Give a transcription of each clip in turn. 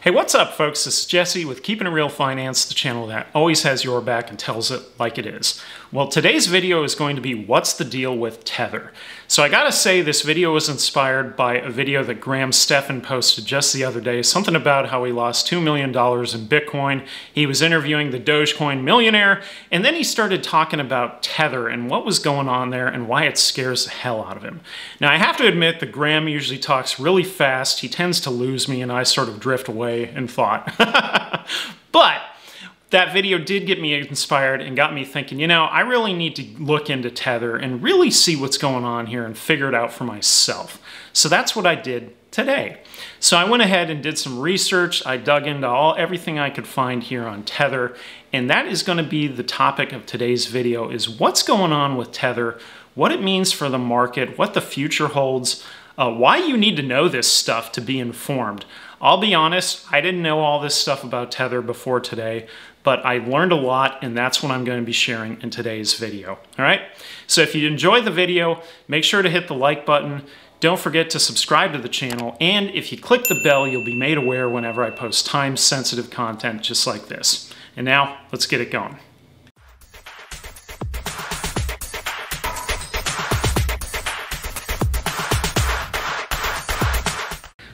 Hey, what's up, folks? This is Jesse with Keeping It Real Finance, the channel that always has your back and tells it like it is. Well, today's video is going to be what's the deal with Tether. So I gotta say, this video was inspired by a video that Graham Stephan posted just the other day, something about how he lost $2 million in Bitcoin. He was interviewing the Dogecoin millionaire, and then he started talking about Tether and what was going on there and why it scares the hell out of him. Now, I have to admit that Graham usually talks really fast. He tends to lose me and I sort of drift away in thought. But that video did get me inspired and got me thinking, you know, I really need to look into Tether and really see what's going on here and figure it out for myself. So that's what I did today. So I went ahead and did some research. I dug into everything I could find here on Tether, and that is going to be the topic of today's video, is what's going on with Tether, what it means for the market, what the future holds, why you need to know this stuff to be informed. I'll be honest, I didn't know all this stuff about Tether before today, but I learned a lot, and that's what I'm going to be sharing in today's video. All right? So if you enjoyed the video, make sure to hit the like button. Don't forget to subscribe to the channel, and if you click the bell, you'll be made aware whenever I post time-sensitive content just like this. And now, let's get it going.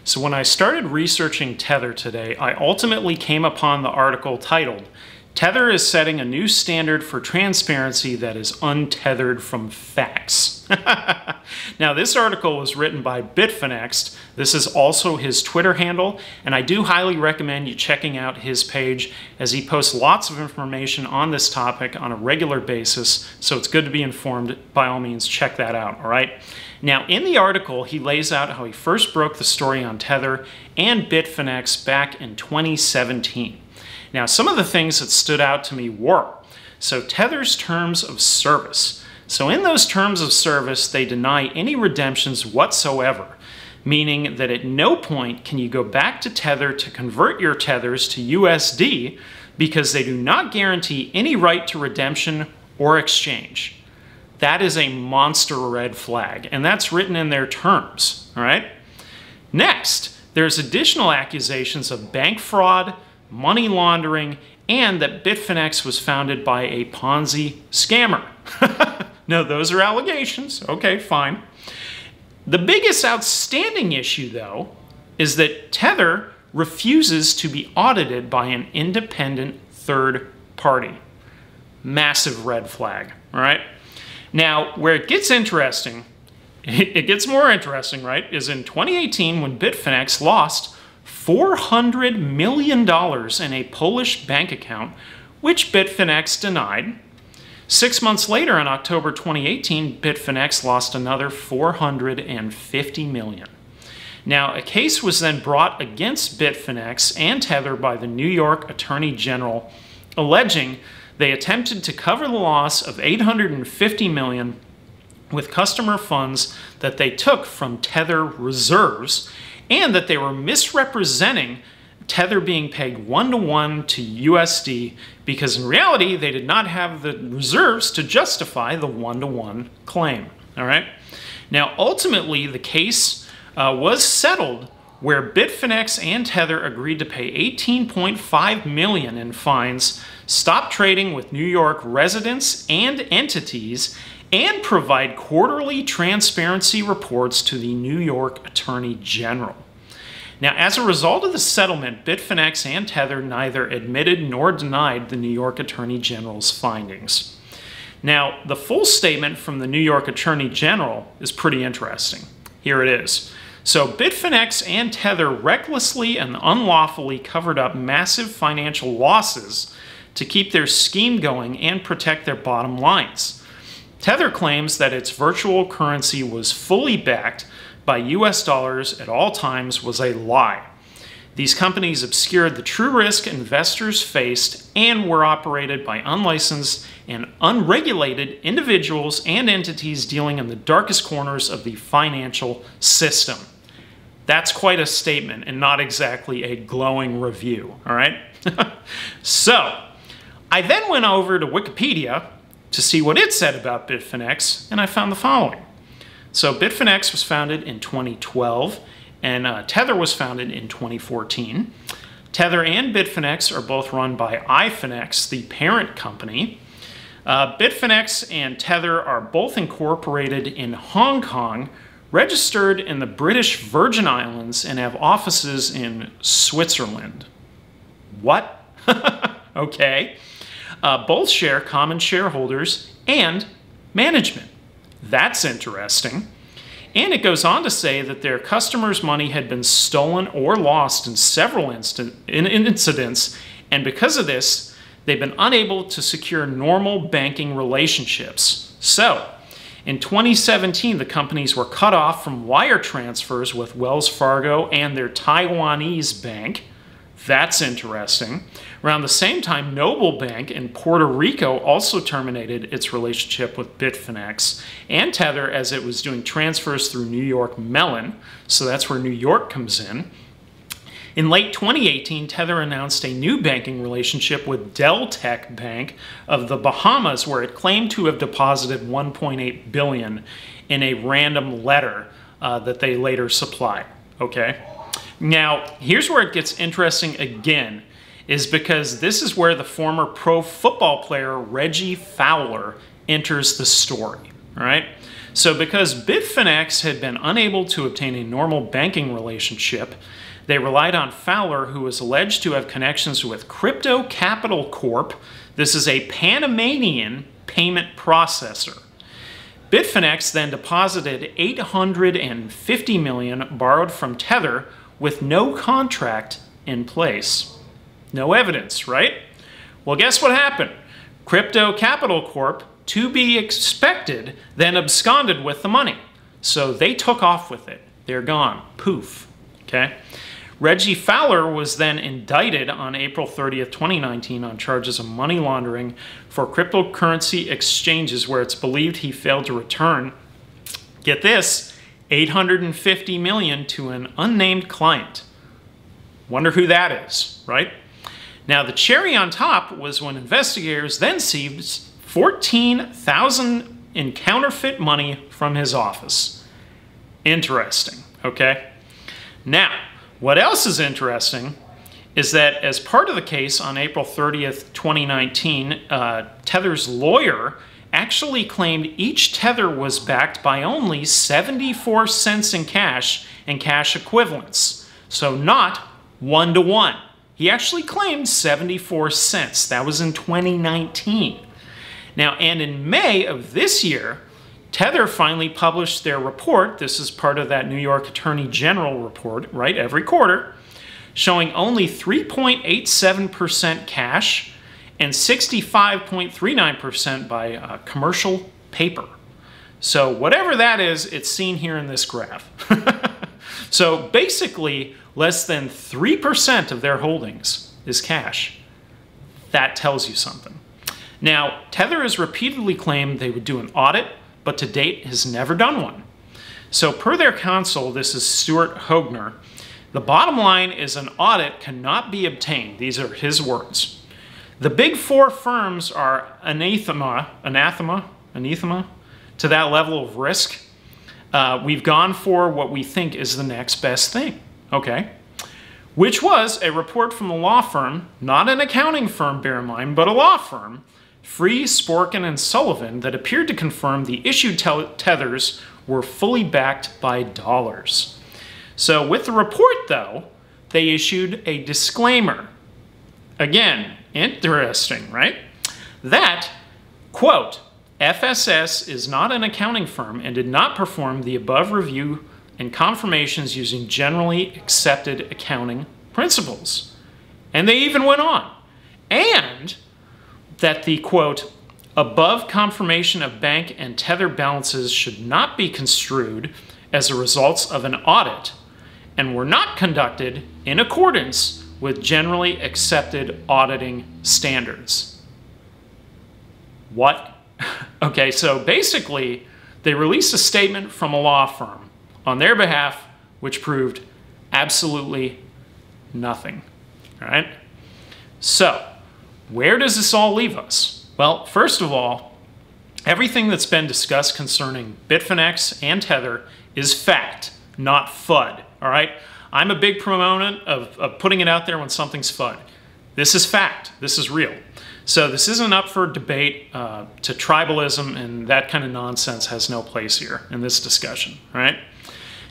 So when I started researching Tether today, I ultimately came upon the article titled, "Tether is setting a new standard for transparency that is untethered from facts." Now, this article was written by Bitfinex. This is also his Twitter handle, and I do highly recommend you checking out his page as he posts lots of information on this topic on a regular basis, so it's good to be informed. By all means, check that out, all right? Now, in the article, he lays out how he first broke the story on Tether and Bitfinex back in 2017. Now, some of the things that stood out to me were, so Tether's terms of service. So in those terms of service, they deny any redemptions whatsoever, meaning that at no point can you go back to Tether to convert your Tethers to USD because they do not guarantee any right to redemption or exchange. That is a monster red flag, and that's written in their terms, all right? Next, there's additional accusations of bank fraud, money laundering, and that Bitfinex was founded by a Ponzi scammer. No, those are allegations. Okay, fine. The biggest outstanding issue, though, is that Tether refuses to be audited by an independent third party. Massive red flag, all right? Now, where it gets interesting, it gets more interesting, right, is in 2018 when Bitfinex lost $400 million in a Polish bank account, which Bitfinex denied. 6 months later, in October 2018, Bitfinex lost another $450 million. Now, a case was then brought against Bitfinex and Tether by the New York Attorney General, alleging they attempted to cover the loss of $850 million with customer funds that they took from Tether reserves, and that they were misrepresenting Tether being pegged 1-to-1 to USD because in reality they did not have the reserves to justify the 1-to-1 claim. All right. Now, ultimately, the case was settled where Bitfinex and Tether agreed to pay $18.5 million in fines, stop trading with New York residents and entities, and provide quarterly transparency reports to the New York Attorney General. Now, as a result of the settlement, Bitfinex and Tether neither admitted nor denied the New York Attorney General's findings. Now, the full statement from the New York Attorney General is pretty interesting. Here it is. So, Bitfinex and Tether recklessly and unlawfully covered up massive financial losses to keep their scheme going and protect their bottom lines. Tether claims that its virtual currency was fully backed by US dollars at all times was a lie. These companies obscured the true risk investors faced and were operated by unlicensed and unregulated individuals and entities dealing in the darkest corners of the financial system. That's quite a statement and not exactly a glowing review, all right? So, I then went over to Wikipedia to see what it said about Bitfinex, and I found the following. So Bitfinex was founded in 2012, and Tether was founded in 2014. Tether and Bitfinex are both run by Ifinex, the parent company. Bitfinex and Tether are both incorporated in Hong Kong, registered in the British Virgin Islands, and have offices in Switzerland. What? Okay. Both share common shareholders and management. That's interesting. And it goes on to say that their customers' money had been stolen or lost in several incidents, and because of this, they've been unable to secure normal banking relationships. So, in 2017, the companies were cut off from wire transfers with Wells Fargo and their Taiwanese bank. That's interesting. Around the same time, Noble Bank in Puerto Rico also terminated its relationship with Bitfinex and Tether as it was doing transfers through New York Mellon, so that's where New York comes in. In late 2018, Tether announced a new banking relationship with Deltec Bank of the Bahamas, where it claimed to have deposited $1.8 billion in a random letter that they later supplied. Okay? Now, here's where it gets interesting again, is because this is where the former pro football player Reggie Fowler enters the story, all right? So because Bitfinex had been unable to obtain a normal banking relationship, they relied on Fowler, who was alleged to have connections with Crypto Capital Corp. This is a Panamanian payment processor. Bitfinex then deposited $850 million borrowed from Tether with no contract in place. No evidence, right? Well, guess what happened? Crypto Capital Corp, to be expected, then absconded with the money. So they took off with it. They're gone. Poof. Okay? Reggie Fowler was then indicted on April 30th, 2019 on charges of money laundering for cryptocurrency exchanges where it's believed he failed to return, get this, $850 million to an unnamed client. Wonder who that is, right? Now, the cherry on top was when investigators then seized $14,000 in counterfeit money from his office. Interesting, okay? Now, what else is interesting is that as part of the case on April 30th, 2019, Tether's lawyer actually claimed each Tether was backed by only 74 cents in cash and cash equivalents. So not 1-to-1. He actually claimed 74 cents. That was in 2019. Now, and in May of this year, Tether finally published their report. This is part of that New York Attorney General report, right, every quarter, showing only 3.87% cash and 65.39% by commercial paper. So whatever that is, it's seen here in this graph. So basically, less than 3% of their holdings is cash. That tells you something. Now, Tether has repeatedly claimed they would do an audit, but to date has never done one. So per their counsel, this is Stuart Hoegner, the bottom line is an audit cannot be obtained. These are his words. The big four firms are anathema to that level of risk. We've gone for what we think is the next best thing, okay? Which was a report from a law firm, not an accounting firm, bear in mind, but a law firm, Free, Sporkin, and Sullivan, that appeared to confirm the issued tethers were fully backed by dollars. So with the report, though, they issued a disclaimer. Again, interesting, right? That, quote, FSS is not an accounting firm and did not perform the above review and confirmations using generally accepted accounting principles. And they even went on. And that the, quote, above confirmation of bank and Tether balances should not be construed as a result of an audit and were not conducted in accordance with generally accepted auditing standards. What? Okay, so basically, they released a statement from a law firm on their behalf, which proved absolutely nothing. All right? So, where does this all leave us? Well, first of all, everything that's been discussed concerning Bitfinex and Tether is fact, not FUD. All right? I'm a big proponent of putting it out there when something's FUD. This is fact. This is real. So this isn't up for debate to tribalism, and that kind of nonsense has no place here in this discussion, right?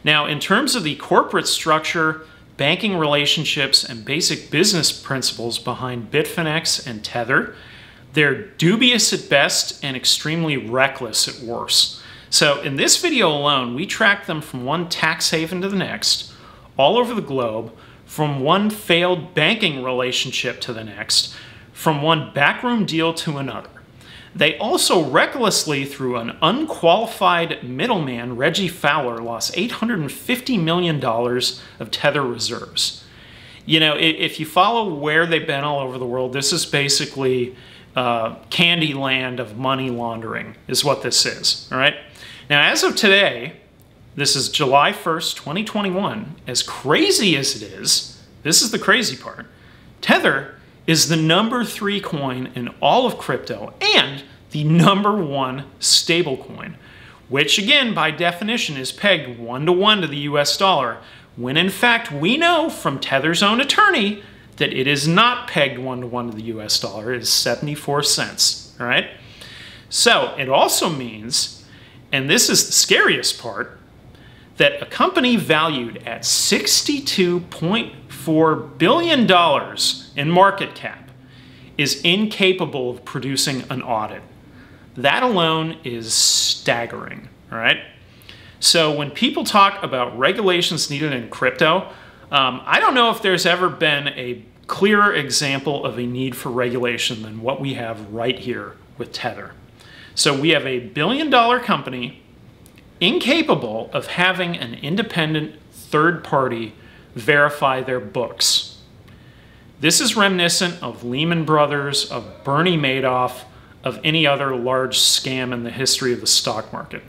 Now, in terms of the corporate structure, banking relationships, and basic business principles behind Bitfinex and Tether, they're dubious at best and extremely reckless at worst. So in this video alone, we tracked them from one tax haven to the next, all over the globe, from one failed banking relationship to the next, from one backroom deal to another. They also recklessly, through an unqualified middleman, Reggie Fowler, lost $850 million of Tether reserves. You know, if you follow where they've been all over the world, this is basically candy land of money laundering is what this is, all right? Now, as of today, this is July 1st, 2021, as crazy as it is, this is the crazy part, Tether is the #3 coin in all of crypto and the #1 stablecoin, which again, by definition, is pegged 1-to-1 to the US dollar, when in fact we know from Tether's own attorney that it is not pegged 1-to-1 to the US dollar, it is 74 cents, all right? So it also means, and this is the scariest part, that a company valued at $62.4 billion in market cap is incapable of producing an audit. That alone is staggering, all right? So when people talk about regulations needed in crypto, I don't know if there's ever been a clearer example of a need for regulation than what we have right here with Tether. So we have a billion-dollar company incapable of having an independent third party verify their books. This is reminiscent of Lehman Brothers, of Bernie Madoff, of any other large scam in the history of the stock market.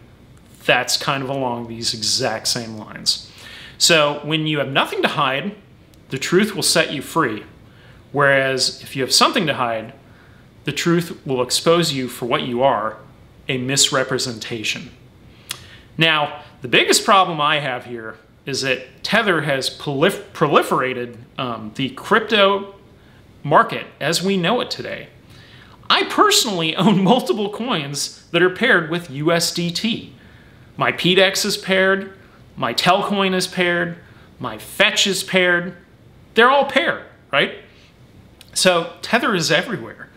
That's kind of along these exact same lines. So when you have nothing to hide, the truth will set you free. Whereas if you have something to hide, the truth will expose you for what you are, a misrepresentation. Now, the biggest problem I have here is that Tether has proliferated the crypto market as we know it today. I personally own multiple coins that are paired with USDT. My PDEX is paired, my Telcoin is paired, my Fetch is paired. They're all paired, right? So Tether is everywhere.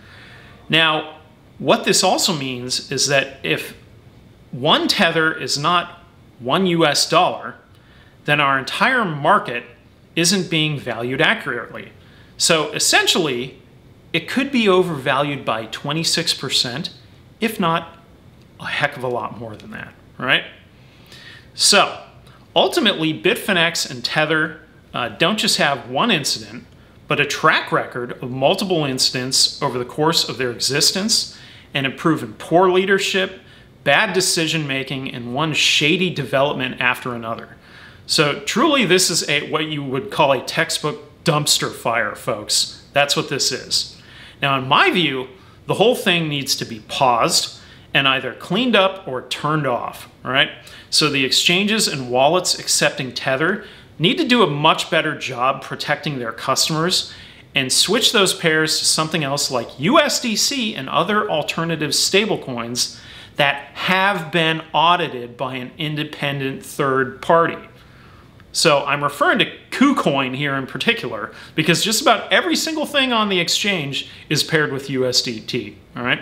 Now, what this also means is that if one Tether is not $1 US, then our entire market isn't being valued accurately. So essentially, it could be overvalued by 26%, if not a heck of a lot more than that, right? So ultimately, Bitfinex and Tether don't just have one incident, but a track record of multiple incidents over the course of their existence, and have proven poor leadership, bad decision-making, and one shady development after another. So truly, this is what you would call a textbook dumpster fire, folks. That's what this is. Now, in my view, the whole thing needs to be paused and either cleaned up or turned off, all right? So the exchanges and wallets accepting Tether need to do a much better job protecting their customers and switch those pairs to something else like USDC and other alternative stablecoins that have been audited by an independent third party. So I'm referring to KuCoin here in particular because just about every single thing on the exchange is paired with USDT, all right?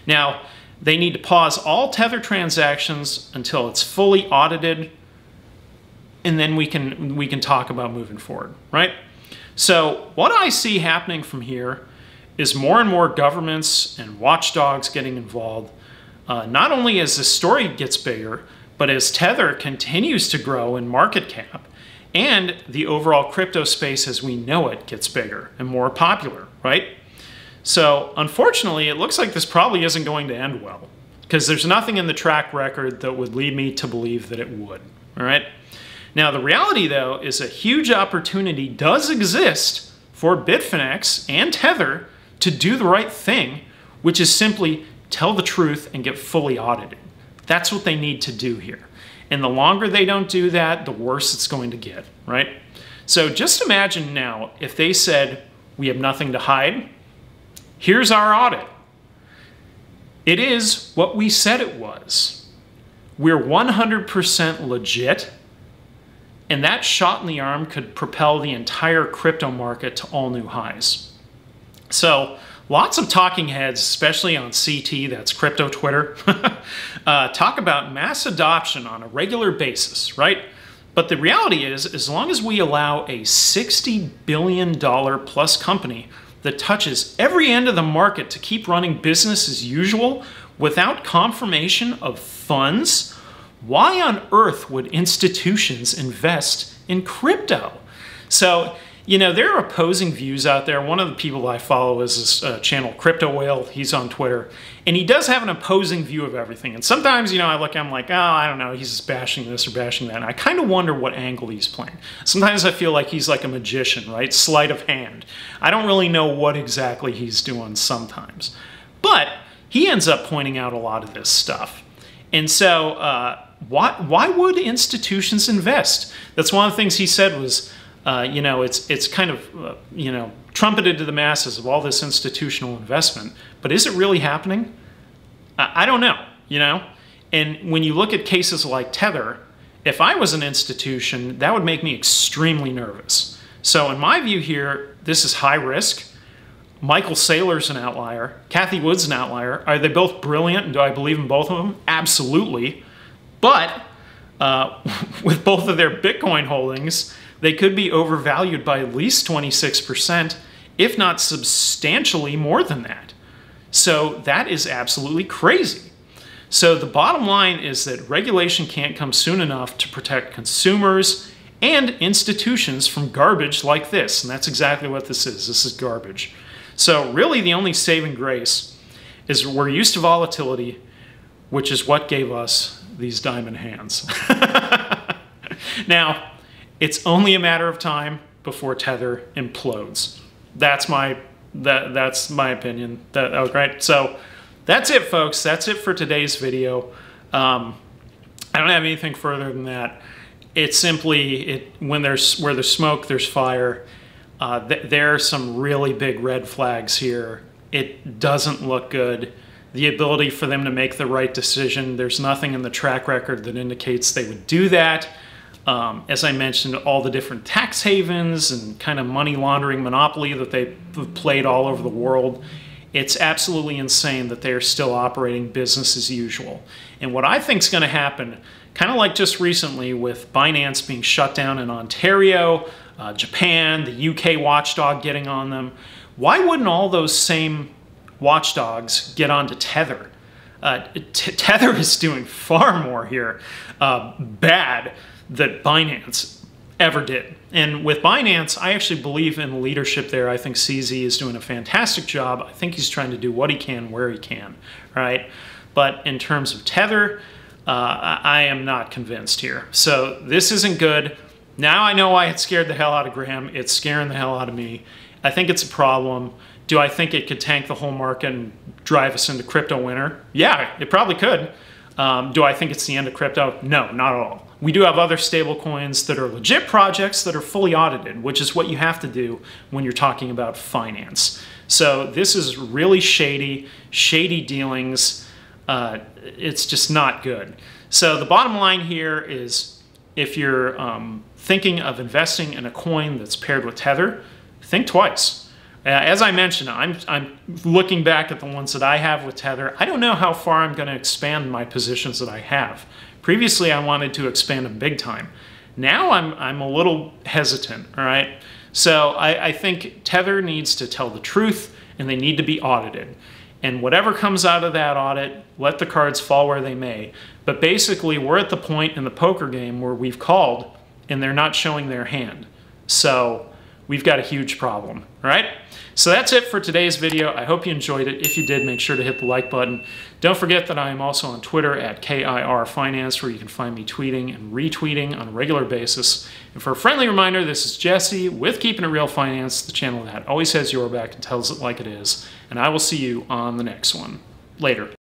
Now, they need to pause all Tether transactions until it's fully audited, and then we can talk about moving forward, right? So what I see happening from here is more and more governments and watchdogs getting involved, not only as the story gets bigger, but as Tether continues to grow in market cap and the overall crypto space as we know it gets bigger and more popular, right? So unfortunately, it looks like this probably isn't going to end well because there's nothing in the track record that would lead me to believe that it would, all right? Now, the reality, though, is a huge opportunity does exist for Bitfinex and Tether to do the right thing, which is simply tell the truth and get fully audited. That's what they need to do here. And the longer they don't do that, the worse it's going to get, right? So just imagine now if they said, we have nothing to hide, here's our audit. It is what we said it was. We're 100% legit, and that shot in the arm could propel the entire crypto market to all new highs. So lots of talking heads, especially on CT, that's crypto Twitter, talk about mass adoption on a regular basis, right? But the reality is, as long as we allow a $60 billion plus company that touches every end of the market to keep running business as usual without confirmation of funds, why on earth would institutions invest in crypto? So, you know, there are opposing views out there. One of the people I follow is this channel, Crypto Whale. He's on Twitter. And he does have an opposing view of everything. And sometimes, you know, I look at him like, oh, I don't know, he's just bashing this or bashing that. And I kind of wonder what angle he's playing. Sometimes I feel like he's like a magician, right? Sleight of hand. I don't really know what exactly he's doing sometimes. But he ends up pointing out a lot of this stuff. And so why would institutions invest? That's one of the things he said was, you know, it's kind of, you know, trumpeted to the masses of all this institutional investment, but is it really happening? I don't know, you know? And when you look at cases like Tether, if I was an institution, that would make me extremely nervous. So in my view here, this is high risk. Michael Saylor's an outlier. Cathie Wood's an outlier. Are they both brilliant, and do I believe in both of them? Absolutely. But with both of their Bitcoin holdings, they could be overvalued by at least 26%, if not substantially more than that. So that is absolutely crazy. So the bottom line is that regulation can't come soon enough to protect consumers and institutions from garbage like this. And that's exactly what this is. This is garbage. So really the only saving grace is we're used to volatility, which is what gave us these diamond hands. Now, it's only a matter of time before Tether implodes. That's my opinion. Right? So that's it, folks. That's it for today's video. I don't have anything further than that. It's simply where there's smoke, there's fire. There are some really big red flags here. It doesn't look good. The ability for them to make the right decision, there's nothing in the track record that indicates they would do that. As I mentioned, all the different tax havens and kind of money laundering monopoly that they've played all over the world. It's absolutely insane that they are still operating business as usual. And what I think is going to happen, kind of like just recently with Binance being shut down in Ontario, Japan, the UK watchdog getting on them, why wouldn't all those same watchdogs get onto Tether? Tether is doing far more here bad that Binance ever did. And with Binance, I actually believe in the leadership there. I think CZ is doing a fantastic job. I think he's trying to do what he can, where he can, right? But in terms of Tether, I am not convinced here. So this isn't good. Now I know why it scared the hell out of Graham. It's scaring the hell out of me. I think it's a problem. Do I think it could tank the whole market and drive us into crypto winter? Yeah, it probably could. Do I think it's the end of crypto? No, not at all. We do have other stable coins that are legit projects that are fully audited, which is what you have to do when you're talking about finance. So this is really shady dealings. It's just not good. So the bottom line here is if you're thinking of investing in a coin that's paired with Tether, think twice. As I mentioned, I'm looking back at the ones that I have with Tether. I don't know how far I'm going to expand my positions that I have. Previously, I wanted to expand them big time. Now I'm a little hesitant, all right? So I think Tether needs to tell the truth, and they need to be audited. And whatever comes out of that audit, let the cards fall where they may. But basically, we're at the point in the poker game where we've called, and they're not showing their hand. So we've got a huge problem, all right? So that's it for today's video. I hope you enjoyed it. If you did, make sure to hit the like button. Don't forget that I am also on Twitter at KIR Finance, where you can find me tweeting and retweeting on a regular basis. And for a friendly reminder, this is Jesse with Keeping It Real Finance, the channel that always has your back and tells it like it is. And I will see you on the next one. Later.